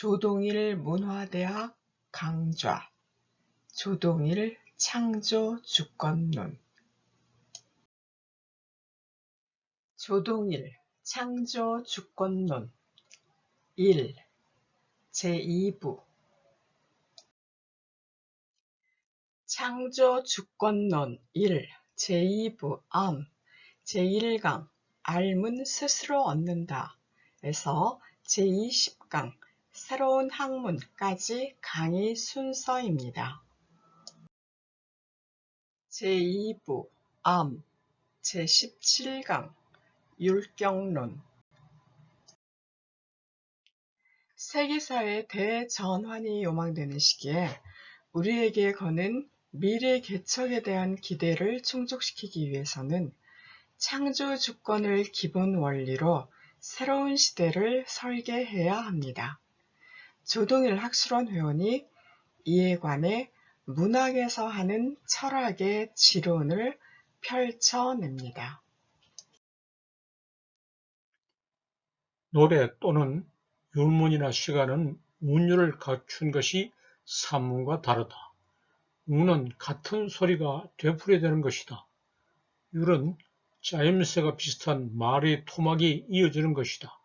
조동일 문화대학 강좌 조동일 창조 주권론 조동일 창조 주권론 1. 제2부 창조 주권론 1. 제2부 암 제1강 알문 스스로 얻는다 에서 제20강 새로운 학문까지 강의 순서입니다. 제2부 암 제17강 율경론 세계사의 대전환이 요망되는 시기에 우리에게 거는 미래 개척에 대한 기대를 충족시키기 위해서는 창조 주권을 기본 원리로 새로운 시대를 설계해야 합니다. 조동일 학술원 회원이 이에 관해 문학에서 하는 철학의 지론을 펼쳐냅니다. 노래 또는 율문이나 시가는 운율을 갖춘 것이 산문과 다르다. 운은 같은 소리가 되풀이되는 것이다. 율은 짜임새가 비슷한 말의 토막이 이어지는 것이다.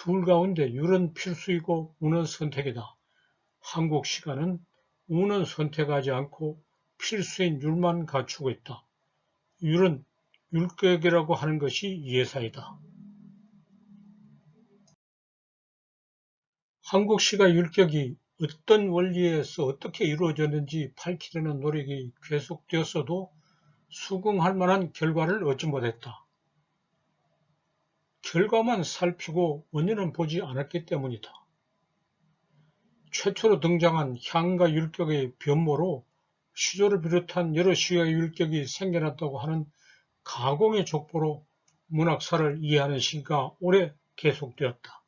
둘 가운데 율은 필수이고 운은 선택이다. 한국 시가는 운은 선택하지 않고 필수인 율만 갖추고 있다. 율은 율격이라고 하는 것이 예사이다. 한국 시가 율격이 어떤 원리에서 어떻게 이루어졌는지 밝히려는 노력이 계속되었어도 수긍할 만한 결과를 얻지 못했다. 결과만 살피고 원인은 보지 않았기 때문이다. 최초로 등장한 향과 율격의 변모로 시조를 비롯한 여러 시의 율격이 생겨났다고 하는 가공의 족보로 문학사를 이해하는 시기가 오래 계속되었다.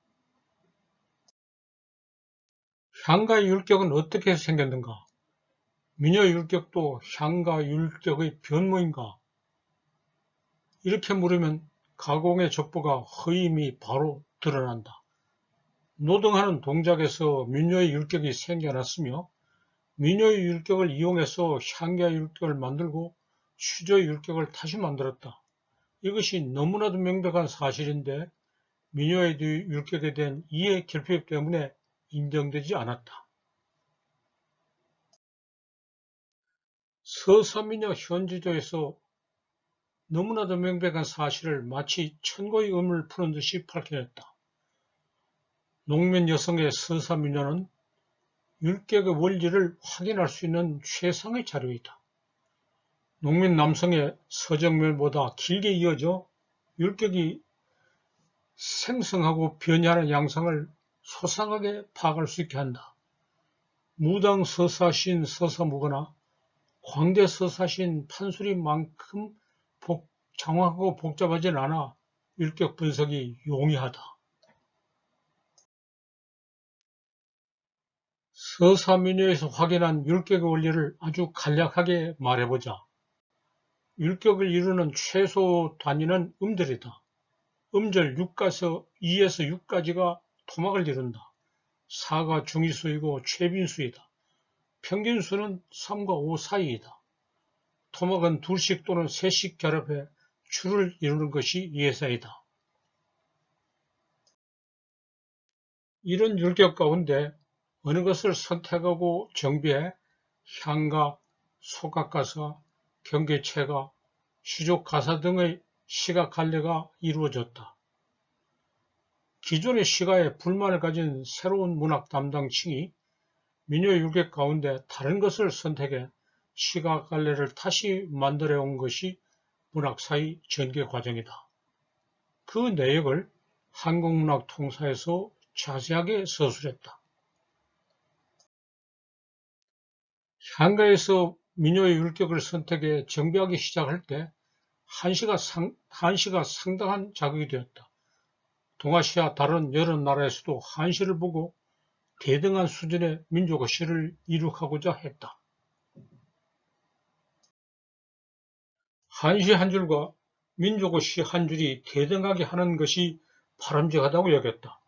향과 율격은 어떻게 생겼는가? 미녀 율격도 향과 율격의 변모인가? 이렇게 물으면 가공의 족보가 허임이 바로 드러난다. 노동하는 동작에서 미녀의 율격이 생겨났으며 미녀의 율격을 이용해서 향과 율격을 만들고 시조의 율격을 다시 만들었다. 이것이 너무나도 명백한 사실인데 미녀의 율격에 대한 이해 결핍 때문에 인정되지 않았다. 서사미녀 현지조에서 너무나도 명백한 사실을 마치 천고의 의문을 푸는 듯이 밝혀냈다. 농민 여성의 서사미녀는 율격의 원리를 확인할 수 있는 최상의 자료이다. 농민 남성의 서정면보다 길게 이어져 율격이 생성하고 변이하는 양상을 소상하게 파악할 수 있게 한다. 무당 서사신 서사무거나 광대 서사신 판수리만큼 정확하고 복잡하진 않아 율격 분석이 용이하다. 서사민요에서 확인한 율격의 원리를 아주 간략하게 말해보자. 율격을 이루는 최소 단위는 음절이다. 음절 6에서 6까지가 토막을 이룬다. 4가 중위수이고 최빈수이다. 평균수는 3과 5 사이이다. 토막은 둘씩 또는 셋씩 결합해 줄을 이루는 것이 예사이다. 이런 율격 가운데 어느 것을 선택하고 정비해 향가, 소각가사, 경계체가, 시족가사 등의 시가 갈래가 이루어졌다. 기존의 시가에 불만을 가진 새로운 문학 담당층이 민요 율격 가운데 다른 것을 선택해 시가 갈래를 다시 만들어 온 것이 문학사의 전개 과정이다. 그 내역을 한국문학 통사에서 자세하게 서술했다. 향가에서 민요의 율격을 선택해 정비하기 시작할 때 한시가 상당한 자극이 되었다. 동아시아 다른 여러 나라에서도 한시를 보고 대등한 수준의 민족어 시를 이룩하고자 했다. 한시 한 줄과 민족어 시 한 줄이 대등하게 하는 것이 바람직하다고 여겼다.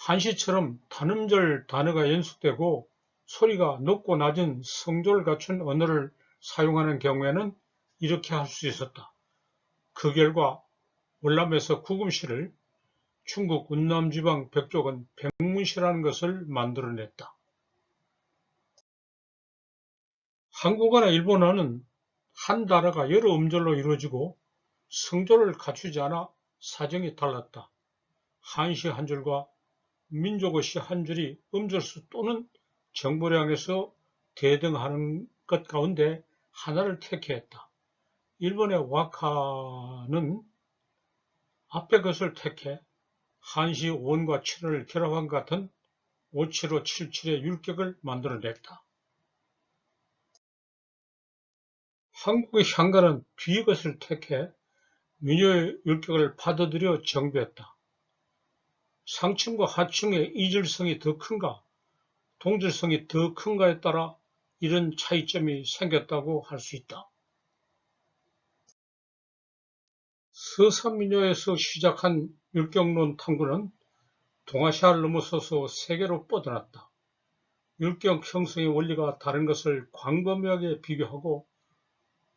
한시처럼 단음절 단어가 연속되고 소리가 높고 낮은 성조를 갖춘 언어를 사용하는 경우에는 이렇게 할 수 있었다. 그 결과 월남에서 구금시를 중국 운남지방 백족은 백문시라는 것을 만들어냈다. 한국어나 일본어는 한 단어가 여러 음절로 이루어지고 성조를 갖추지 않아 사정이 달랐다. 한시 한 줄과 민족어시 한 줄이 음절수 또는 정보량에서 대등하는 것 가운데 하나를 택했다. 일본의 와카는 앞에 것을 택해 한시 5원과 7원을 결합한 것 같은 57577의 율격을 만들어냈다. 한국의 향가는 뒤의 것을 택해 민요의 율격을 받아들여 정비했다. 상층과 하층의 이질성이 더 큰가, 동질성이 더 큰가에 따라 이런 차이점이 생겼다고 할 수 있다. 서산민요에서 시작한 율격론 탐구는 동아시아를 넘어서서 세계로 뻗어났다. 율격 형성의 원리가 다른 것을 광범위하게 비교하고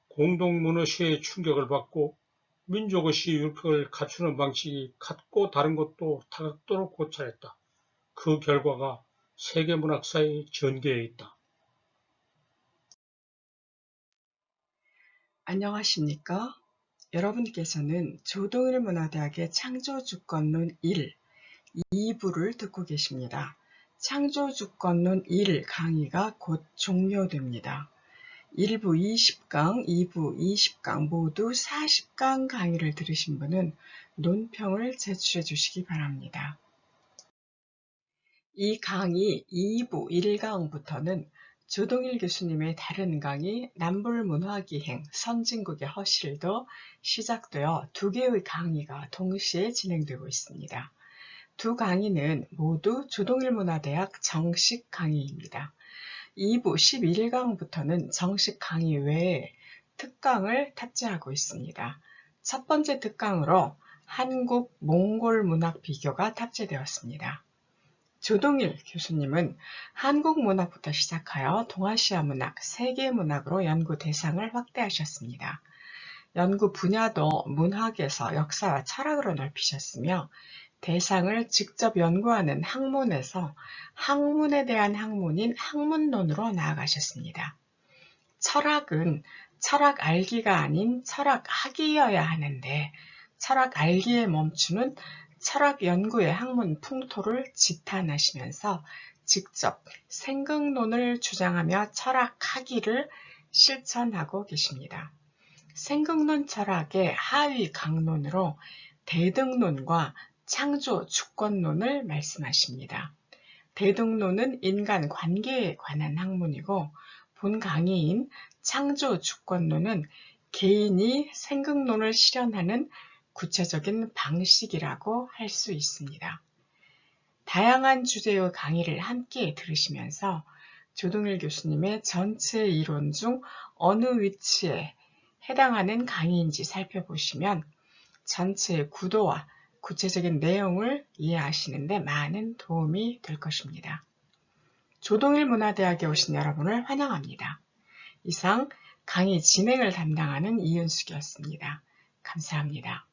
공동문어시의 충격을 받고 민족어시 율격을 갖추는 방식이 같고 다른 것도 다각도로 고찰했다. 그 결과가 세계문학사의 전개에 있다. 안녕하십니까? 여러분께서는 조동일문화대학의 창조주권론 1, 2부를 듣고 계십니다. 창조주권론 1 강의가 곧 종료됩니다. 1부 20강, 2부 20강 모두 40강 강의를 들으신 분은 논평을 제출해 주시기 바랍니다. 이 강의 2부 1강부터는 조동일 교수님의 다른 강의 남불문화기행 선진국의 허실도 시작되어 두 개의 강의가 동시에 진행되고 있습니다. 두 강의는 모두 조동일문화대학 정식 강의입니다. 2부 11강부터는 정식 강의 외에 특강을 탑재하고 있습니다. 첫 번째 특강으로 한국 몽골 문학 비교가 탑재되었습니다. 조동일 교수님은 한국 문학부터 시작하여 동아시아 문학, 세계 문학으로 연구 대상을 확대하셨습니다. 연구 분야도 문학에서 역사와 철학으로 넓히셨으며 대상을 직접 연구하는 학문에서 학문에 대한 학문인 학문론으로 나아가셨습니다. 철학은 철학 알기가 아닌 철학학이어야 하는데 철학 알기에 멈추는 철학 연구의 학문 풍토를 지탄하시면서 직접 생극론을 주장하며 철학학위를 실천하고 계십니다. 생극론 철학의 하위 강론으로 대등론과 창조 주권론을 말씀하십니다. 대등론은 인간 관계에 관한 학문이고 본 강의인 창조 주권론은 개인이 생극론을 실현하는 구체적인 방식이라고 할 수 있습니다. 다양한 주제의 강의를 함께 들으시면서 조동일 교수님의 전체 이론 중 어느 위치에 해당하는 강의인지 살펴보시면 전체의 구도와 구체적인 내용을 이해하시는 데 많은 도움이 될 것입니다. 조동일문화대학에 오신 여러분을 환영합니다. 이상 강의 진행을 담당하는 이은숙이었습니다. 감사합니다.